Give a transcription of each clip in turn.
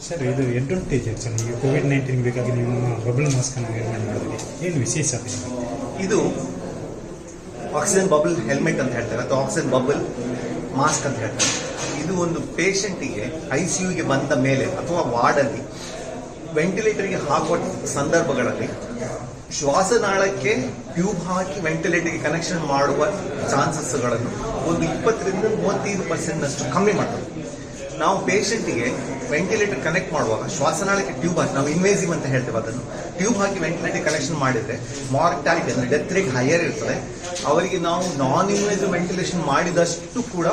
Sir ಇದು advantage sir ಈಗ COVID-19 ಬೇಕಾಗಿ ನೀವು ಬಬಲ್ ಮಾಸ್ಕನ್ನು ನಿರ್ಮಾಣ ಮಾಡಿದ್ರಿ, ಏನು ವಿಶೇಷತೆ? ಇದು ಆಕ್ಸಿಜನ್ ಬಬಲ್ ಹೆಲ್ಮೆಟ್ ಅಂತ ಹೇಳ್ತಾರೆ ಅಥವಾ ಆಕ್ಸಿಜನ್ ಬಬಲ್ ಮಾಸ್ಕ್ ಅಂತ ಹೇಳ್ತಾರೆ. ಇದು ಒಂದು ಪೇಷಂಟಿಗೆ ICUಗೆ ಬಂದ ಮೇಲೆ ಅಥವಾ ವಾರ್ಡಲ್ಲಿ ವೆಂಟಿಲೇಟರ್ಗೆ ಹಾಕುವ ಸಂದರ್ಭಗಳಲ್ಲಿ ಶ್ವಾಸನಾಳಕ್ಕೆ ಟ್ಯೂಬ್ ಹಾಕಿ ವೆಂಟಿಲೇಟರ್ಗೆ ಕನೆಕ್ಷನ್ ಮಾಡುವ ಚಾನ್ಸಸ್ಗಳನ್ನು ಒಂದು 20-35% ಕಮ್ಮಿ ಮಾಡ್ತದೆ. ನಾವು ಪೇಷಂಟಿಗೆ ವೆಂಟಿಲೇಟರ್ ಕನೆಕ್ಟ್ ಮಾಡುವಾಗ ಶ್ವಾಸನಾಳಕ್ಕೆ ಟ್ಯೂಬ್ ಹಾಕಿ, ನಾವು ಇನ್ವೇಸಿವ್ ಅಂತ ಹೇಳ್ತೇವೆ, ಅದನ್ನು ಟ್ಯೂಬ್ ಹಾಕಿ ವೆಂಟಿಲೇಟರ್ ಕನೆಕ್ಷನ್ ಮಾಡಿದರೆ ಮಾರ್ಟಾಲಿಟಿ ಅಂದರೆ ಡೆತ್ ರೇಟ್ ಹೈಯರ್ ಇರ್ತದೆ. ಅವರಿಗೆ ನಾವು ನಾನ್ ಇನ್ವೇಸಿವ್ ವೆಂಟಿಲೇಷನ್ ಮಾಡಿದಷ್ಟು ಕೂಡ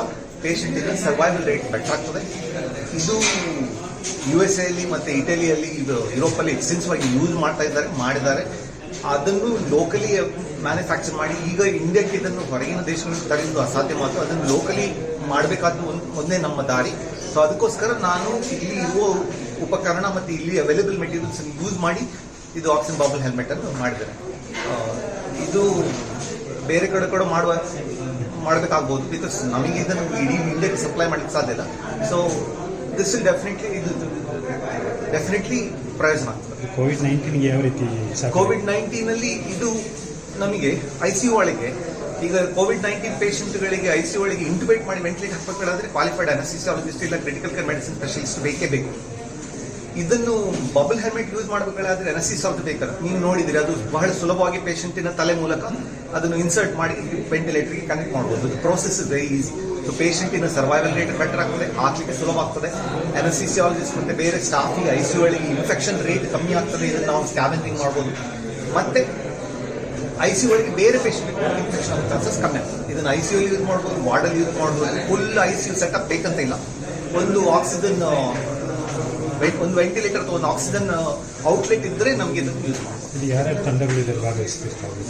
ಪೇಷಂಟಿಗೆ ಸರ್ವೈವಲ್ ರೇಟ್ ಬೆಟರ್ ಆಗ್ತದೆ. ಇದು USA ಅಲ್ಲಿ ಮತ್ತು ಇಟಲಿಯಲ್ಲಿ, ಇದು ಯುರೋಪಲ್ಲಿ ಎಕ್ಸ್ಟೆನ್ಸಿವ್ ಆಗಿ ಯೂಸ್ ಮಾಡಿದ್ದಾರೆ. ಅದನ್ನು ಲೋಕಲಿ ಮ್ಯಾನುಫ್ಯಾಕ್ಚರ್ ಮಾಡಿ, ಈಗ ಇಂಡಿಯಾಕ್ಕೆ ಇದನ್ನು ಹೊರಗಿನ ದೇಶಗಳಿಗೆ ತರುವುದು ಅಸಾಧ್ಯ ಮಾತ್ರ, ಅದನ್ನು ಲೋಕಲಿ ಮಾಡಬೇಕಾದ ಒಂದೇ ನಮ್ಮ ದಾರಿ. ಸೊ ಅದಕ್ಕೋಸ್ಕರ ನಾನು ಇಲ್ಲಿ ಇರುವ ಉಪಕರಣ ಮತ್ತು ಇಲ್ಲಿ ಅವೈಲೇಬಲ್ ಮೆಟೀರಿಯಲ್ಸ್ ಯೂಸ್ ಮಾಡಿ ಇದು ಆಕ್ಸಿಜನ್ ಬಬಲ್ ಹೆಲ್ಮೆಟ್ ಅನ್ನು ಮಾಡಿದ್ದೇನೆ. ಇದು ಬೇರೆ ಕಡೆ ಮಾಡಬೇಕಾಗ್ಬೋದು, ಬಿಕಾಸ್ ನಮಗೆ ಇದನ್ನು ಇಡೀ ಇಂಡಿಯಾಕ್ಕೆ ಸಪ್ಲೈ ಮಾಡಲಿಕ್ಕೆ ಸಾಧ್ಯ ಇಲ್ಲ. ಸೊ ದಿಸ್ ವಿಲ್ ಡೆಫಿನೆಟ್ಲಿ ಪ್ರಯೋಜನ ಆಗ್ತದೆ. ಕೋವಿಡ್-19 ಯಾವ ರೀತಿ? ಕೋವಿಡ್-19 ಇದು ನಮಗೆ ICU ಒಳಗೆ, ಈಗ ಕೋವಿಡ್-19 ಪೇಷಂಟ್ಗಳಿಗೆ ICU ಒಳಗೆ ಇಂಟುಬೇಟ್ ಮಾಡಿ ವೆಂಟಿಲೇಟ್ ಹಾಕಬೇಕಾದ್ರೆ ಕ್ವಾಲಿಫೈಡ್ ಅನಸ್ತೀಸಿಯಾಲಜಿಸ್ಟ್ ಇಲ್ಲ ಕ್ರಿಟಿಕಲ್ ಕೇರ್ ಮೆಡಿಸಿನ್ ಸ್ಪೆಷಲಿಸ್ಟ್ ಬೇಕೇ ಬೇಕು. ಇದನ್ನು ಬಬಲ್ ಹೆಲ್ಮೆಟ್ ಯೂಸ್ ಮಾಡಬೇಕಾದ್ರೆ ಅನಸ್ತೀಸಿಯಾಲಜಿ ಬೇಕಲ್ಲ, ನೀವು ನೋಡಿದಿರಿ, ಅದು ಬಹಳ ಸುಲಭವಾಗಿ ಪೇಷಂಟಿನ ತಲೆ ಮೂಲಕ ಅದನ್ನು ಇನ್ಸರ್ಟ್ ಮಾಡಿ ವೆಂಟಿಲೇಟರ್ಗೆ ಕನೆಕ್ಟ್ ಮಾಡಬಹುದು. Process is very easy. So ಪೇಷಂಟಿನ ಸರ್ವೈವಲ್ ರೇಟ್ ಬೆಟರ್ ಆಗ್ತದೆ, ಹಾಕ್ಲಿಕ್ಕೆ ಸುಲಭ ಆಗ್ತದೆ. ಅನಸ್ತೀಸಿಯಾಲಜಿಸ್ಟ್ ಮತ್ತೆ ಬೇರೆ ಸ್ಟಾಫಿಗೆ ICU ಒಳಗೆ ಇನ್ಫೆಕ್ಷನ್ ರೇಟ್ ಕಮ್ಮಿ ಆಗ್ತದೆ, ಇದನ್ನು ನಾವು ಸ್ಕ್ಯಾವೆಂಜಿಂಗ್ ಮಾಡ್ಬೋದು. ಮತ್ತೆ ICU ಒಳಗೆ ಬೇರೆ ಪೇಷಂಟ್ ಇನ್ಫೆಕ್ಷನ್ ಆಗೋ ಚಾನ್ಸಸ್ ಕಮ್ಮಿ ಆಗ್ತದೆ. ಇದನ್ನು ICU ಯೂಸ್ ಮಾಡ್ಬೋದು, ವಾರ್ಡಲ್ಲಿ ಯೂಸ್ ಮಾಡ್ಬೋದು. ಫುಲ್ ICU ಸೆಟಪ್ ಬೇಕಂತ ಇಲ್ಲ. ಒಂದು ಆಕ್ಸಿಜನ್, ಒಂದು ವೆಂಟಿಲೇಟರ್ ಅಥವಾ ಒಂದು ಆಕ್ಸಿಜನ್ ಔಟ್ಲೆಟ್ ಇದ್ದರೆ ನಮಗೆ ಇದನ್ನು ಯೂಸ್ ಮಾಡ್ಬೋದು. ಇದು ಯಾರ್ಯಾರು ತಂಡಗಳಿದ್ದಾರೆ ಭಾಗವಹಿಸಬೇಕಾಗಿ,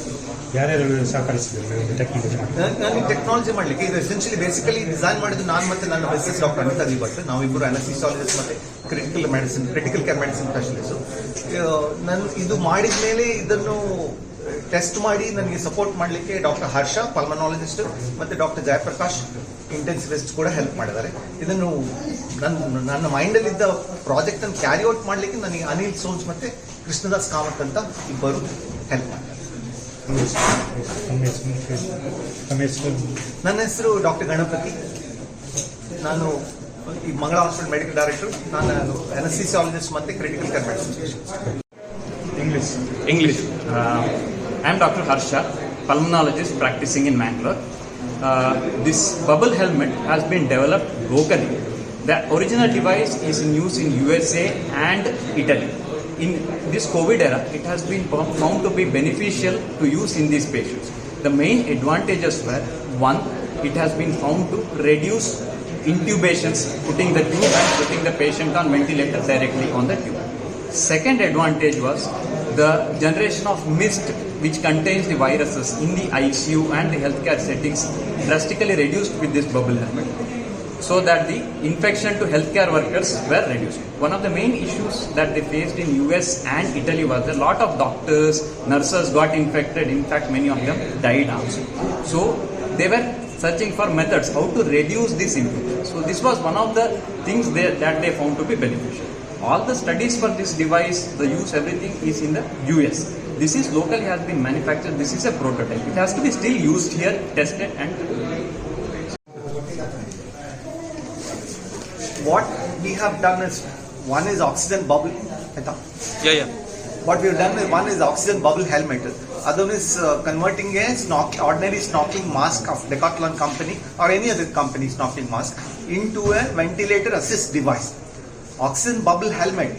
ಯಾರ್ಯಾರು ಸಹಕರಿಸಿದ್ರು ಟೆಕ್ನಾಲಜಿ ಮಾಡಿ? ನನಗೆ ಟೆಕ್ನಾಲಜಿ ಮಾಡಲಿಕ್ಕೆ ಇದು ಎಸೆನ್ಷಿಯಲಿ ಬೇಸಿಕಲಿ ಡಿಸೈನ್ ಮಾಡಿದ್ದು ನಾನು ಮತ್ತು ನನ್ನ ಮಿಸಸ್ ಡಾಕ್ಟರ್ ಅನಿತಾ ಭಟ್. ನಾವಿಬ್ಬರು ಅನಸ್ತೀಸಿಯಾಲಜಿಸ್ಟ್ ಮತ್ತು ಕ್ರಿಟಿಕಲ್ ಕೇರ್ ಮೆಡಿಸಿನ್ ಸ್ಪೆಷಲಿಸ್ಟು. ನಾನು ಇದು ಮಾಡಿದ ಮೇಲೆ ಇದನ್ನು ಟೆಸ್ಟ್ ಮಾಡಿ ನನಗೆ ಸಪೋರ್ಟ್ ಮಾಡಲಿಕ್ಕೆ ಡಾಕ್ಟರ್ ಹರ್ಷ ಪಲ್ಮನಾಲಜಿಸ್ಟ್ ಮತ್ತು ಡಾಕ್ಟರ್ ಜಯಪ್ರಕಾಶ್ ಇಂಟೆನ್ಸಿವಿಸ್ಟ್ ಕೂಡ ಹೆಲ್ಪ್ ಮಾಡಿದ್ದಾರೆ. ಇದನ್ನು ನನ್ನ ಮೈಂಡಲ್ಲಿದ್ದ ಪ್ರಾಜೆಕ್ಟ್ ಅನ್ನು ಕ್ಯಾರಿ ಔಟ್ ಮಾಡಲಿಕ್ಕೆ ನನಗೆ ಅನಿಲ್ ಸೋನ್ಸ್ ಮತ್ತು ಕೃಷ್ಣದಾಸ್ ಕಾಮತ್ ಅಂತ ಇಬ್ಬರು ಹೆಲ್ಪ್ ಮಾಡಿದ್ದಾರೆ. ನನ್ನ ಹೆಸರು ಡಾಕ್ಟರ್ ಗಣಪತಿ. ನಾನು ಈ ಮಂಗಳ ಹಾಸ್ಪಿಟಲ್ ಮೆಡಿಕಲ್ ಡೈರೆಕ್ಟರ್. ನಾನು ಅನಸ್ತೀಸಿಯಾಲಜಿಸ್ಟ್ ಮತ್ತು critical care medicine specialist. English. I am Dr. Harsha, pulmonologist practicing in Mangalore. This bubble helmet has been developed locally. The original device is in use in USA and Italy. In this COVID era, it has been found to be beneficial to use in these patients. The main advantages were, one, it has been found to reduce intubations, putting the tube and putting the patient on ventilator directly on the tube. Second advantage was the generation of mist which contains the viruses in the ICU and the healthcare settings drastically reduced with this bubble helmet, so that the infection to healthcare workers were reduced. One of the main issues that they faced in US and Italy was a lot of doctors, nurses got infected. In fact, many of them died also. So they were searching for methods how to reduce this infection. So this was one of the things that they found to be beneficial. All the studies for this device, the use, everything is in the US. This is locally has been manufactured. This is a prototype. It has to be still used here, tested and. What we have done is, one is oxygen bubble. Yeah. What we have done is, one is oxygen bubble helmet. Other one is converting a ordinary snorkeling mask of Decathlon company or any other company snorkeling mask into a ventilator assist device. Oxygen bubble helmet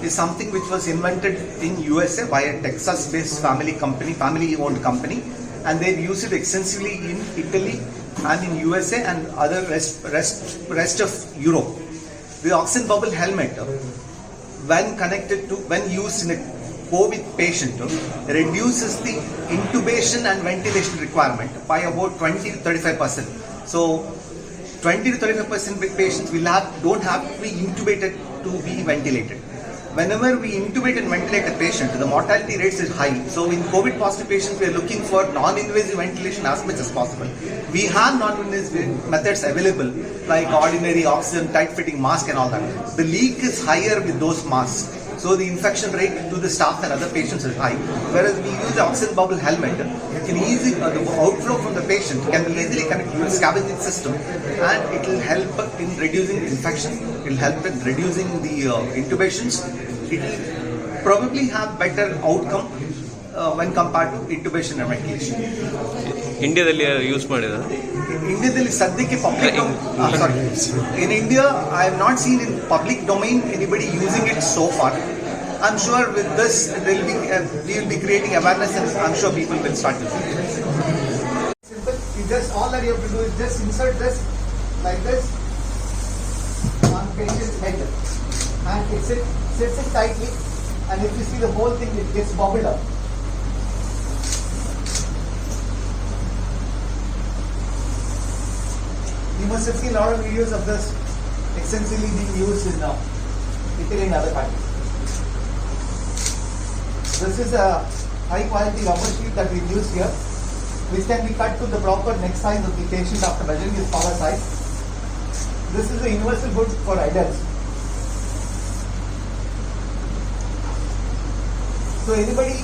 is something which was invented in USA by a Texas-based family-owned company, and they've used it extensively in Italy and in USA and other rest of Europe. The oxygen bubble helmet, when used in a COVID patient, reduces the intubation and ventilation requirement by about 20-35%. So 20-35% patients don't have to be intubated to be ventilated. whenever we intubate and ventilate a patient, the mortality rates is high. So in COVID positive patients, we are looking for non-invasive ventilation as much as possible. We have non-invasive methods available like ordinary oxygen, tight fitting mask and all that. The leak is higher with those masks. So the infection rate to the staff and other patients is high. Whereas we use the oxygen bubble helmet, it can easily, the outflow from the patient can be easily connected to the scavenging system, and it will help in reducing infection. It will help in reducing the intubations. It will probably have better outcome when compared to intubation and ventilation. ಇಂಡಿಯಾದಲ್ಲಿ use ಮಾಡಿದ ಇಂಡಿಯಾದಲ್ಲಿ ಸದ್ಯಕ್ಕೆ public in India I have not seen in public domain anybody using it so far. I'm sure with this we will be creating awareness, and I'm sure people will start using it. Simple. Just all that you have to do is just insert this like this on patient's head, and it sits it tightly, and if you see the whole thing, it gets bubbled up. You must have seen a lot of videos of this extensively being used in Italy and other countries. This is a high quality rubber sheet that we've used here, which can be cut to the proper neck size of the patient after measuring his collar size. This is a universal hood for adults. So anybody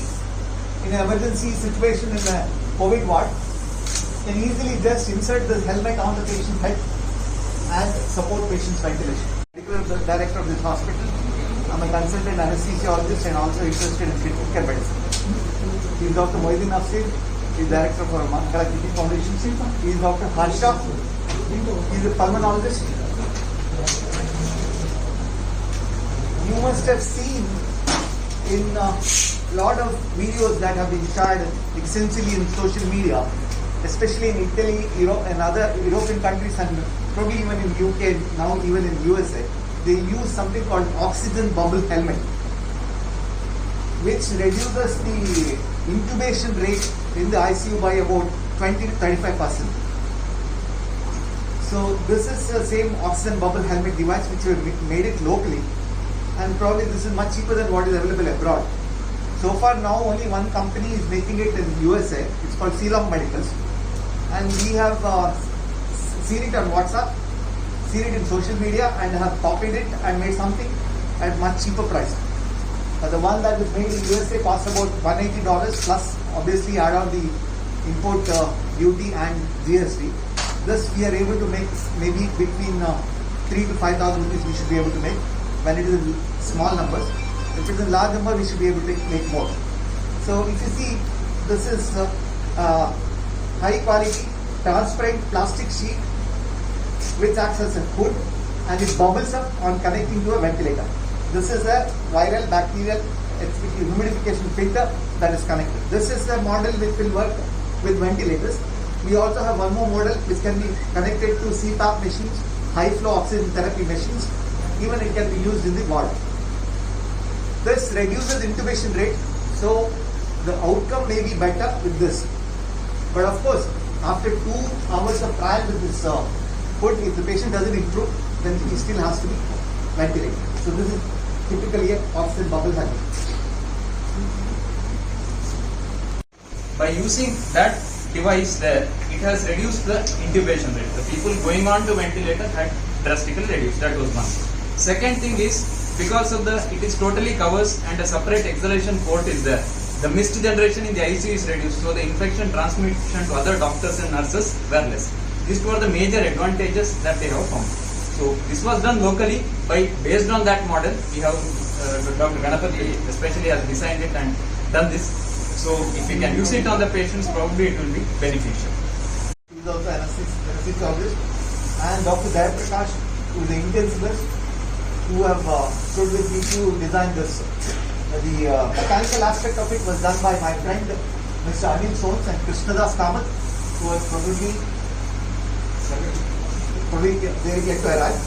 in an emergency situation in a COVID ward can easily just insert this helmet on the patient's head and support patient's ventilation. Medical director of this hospital. I'm a consultant anesthesiologist and also interested in critical care medicine. He is Dr. Moiddin Afsir. He is director for Mankala Kidney Foundation. He is Dr. Harsha. He is a pulmonologist. You must have seen in a lot of videos that have been shared extensively in social media, especially in Italy, Europe and other European countries, and probably even in UK, now even in USA, they use something called oxygen bubble helmet, which reduces the intubation rate in the ICU by about 20 to 35%. So this is the same oxygen bubble helmet device which we have made it locally, and probably this is much cheaper than what is available abroad. So far now only one company is making it in USA. It's called Ceylon Medicals. And we have seen it on WhatsApp, seen it in social media, and have copied it and made something at much cheaper price. The one that was made in USA costs about $180 plus obviously add on the import duty and GST. This we are able to make maybe between 3,000 to 5,000 rupees we should be able to make when it is in small numbers. If it is in large number, we should be able to make more. So if you see, this is high quality transparent plastic sheet which acts as a hood, and it bubbles up on connecting to a ventilator. This is a viral bacterial humidification filter that is connected. This is the model which will work with ventilators. We also have one more model which can be connected to CPAP machines, high flow oxygen therapy machines. Even it can be used in the ward. This reduces intubation rate, so the outcome may be better with this. But of course, after 2 hours of trial with this hood, if the patient doesn't improve, then he still has to be ventilated. So this is typically an oxygen bubble helmet. By using that device there, it has reduced the intubation rate. The people going on to ventilator had drastically reduced. That was one. Second thing is, because of it is totally covers and a separate exhalation port is there. The mist generation in the ICU is reduced, so the infection transmission to other doctors and nurses were less. These were the major advantages that they have found. So this was done locally. Based on that model, we have Dr. Ganapati especially has designed it and done this. So if we can use it on the patients, probably it will be beneficial. He is also anesthesiologist, and Dr. Jayaprakash, who is the intensivist, who have stood with me to design this. The mechanical aspect of it was done by my friend Mr. Anil Sons and Krishnadas Kamath, who was probably they will get to arrive.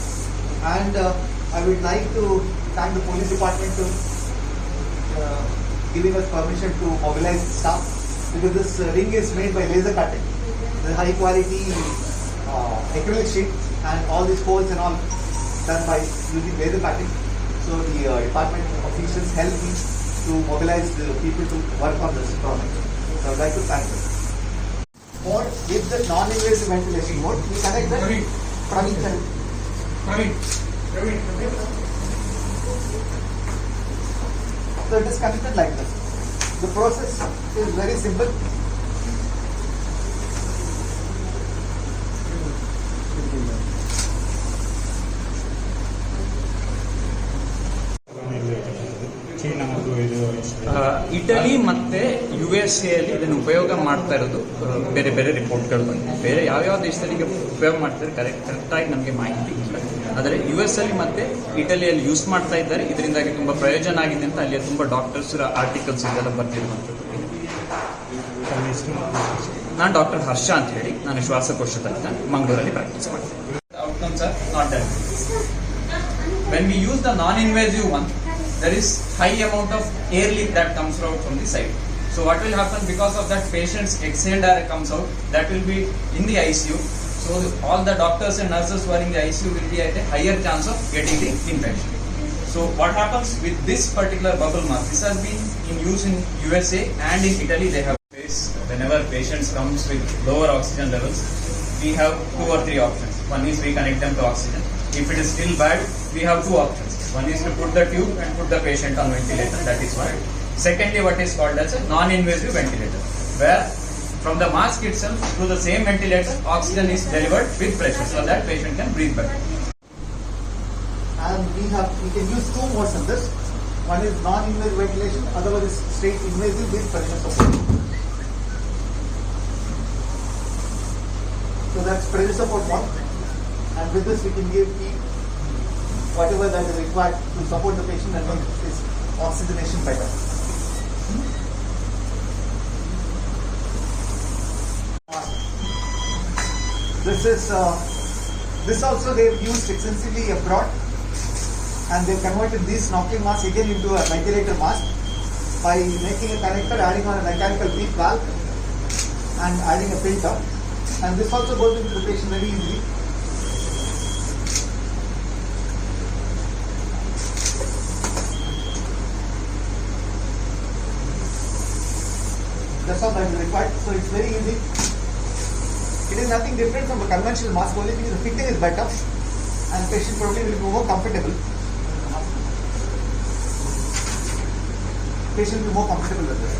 And I would like to thank the police department to giving us permission to mobilize staff, because this ring is made by laser cutting. The high quality acrylic sheet and all these holes and all done by using laser cutting. So So the department officials helped me to mobilize the people to work on this project. So I would like to thank them. Mode with the non-invasive ventilation mode, we connect the Praveen. So it is connected like this. The process is very simple. China ಅದು ಇದು Italy ಮತ್ತೆ U S ಎಲ್ಲಿ ಇದನ್ನು ಉಪಯೋಗ ಮಾಡ್ತಾ ಇರೋದು ಬೇರೆ ಬೇರೆ ರಿಪೋರ್ಟ್ಗಳು ಬಂದಿದೆ. ಬೇರೆ ಯಾವ್ಯಾವ ದೇಶದಲ್ಲಿ ಈಗ ಉಪಯೋಗ ಮಾಡ್ತಾರೆ ಕರೆಕ್ಟಾಗಿ ನಮಗೆ ಮಾಹಿತಿ ಇಲ್ಲ. ಆದರೆ ಯು ಎಸ್ ಅಲ್ಲಿ ಮತ್ತೆ ಇಟಲಿಯಲ್ಲಿ ಯೂಸ್ ಮಾಡ್ತಾ ಇದ್ದಾರೆ. ಇದರಿಂದಾಗಿ ತುಂಬ ಪ್ರಯೋಜನ ಆಗಿದೆ ಅಂತ ಅಲ್ಲಿ ತುಂಬ ಡಾಕ್ಟರ್ಸ್ ಆರ್ಟಿಕಲ್ಸ್ ಇದೆಲ್ಲ ಬರ್ತಿರುವಂಥದ್ದು. ತಮ್ಮ ಹೆಸರು? ನಾನು ಡಾಕ್ಟರ್ ಹರ್ಷ ಅಂತ ಹೇಳಿ, ನಾನು ಶ್ವಾಸಕೋಶ ತಜ್ಞ, ಮಂಗಳೂರಲ್ಲಿ ಪ್ರಾಕ್ಟೀಸ್ ಮಾಡ್ತೀನಿ. Outcomes are not that. When we use the non-invasive one, there is high amount of air leak that comes out from the side. So what will happen, because of that, patient's exhaled air comes out, that will be in the ICU. So all the doctors and nurses who are in the ICU will be at a higher chance of getting the infection. So what happens with this particular bubble mask? This has been in use in USA and in Italy. They have whenever patients comes with lower oxygen levels, we have 2 or 3 options. One is we connect them to oxygen. If it is still bad, we have 2 options. One is to put the tube and put the patient on ventilator. That is one. Secondly, what is called as a non-invasive ventilator, where from the mask itself to the same ventilator, oxygen is delivered with pressure, so that patient can breathe better. And we can use 2 modes in this. One is non-invasive ventilation, other one is straight invasive with pressure support. So that's pressure support one, and with this we can give whatever that is required to support the patient and make his oxygenation better. This also they have used extensively abroad, and they converted this snorkeling mask again into a ventilator mask by making a connector, adding on a mechanical PEEP valve and adding a filter, and this also goes into the patient very easily. That's all that is required, so it's very easy. It is nothing different from a conventional mask, only thing is the fitting is better and patient probably will be more comfortable. Patient will be more comfortable with this.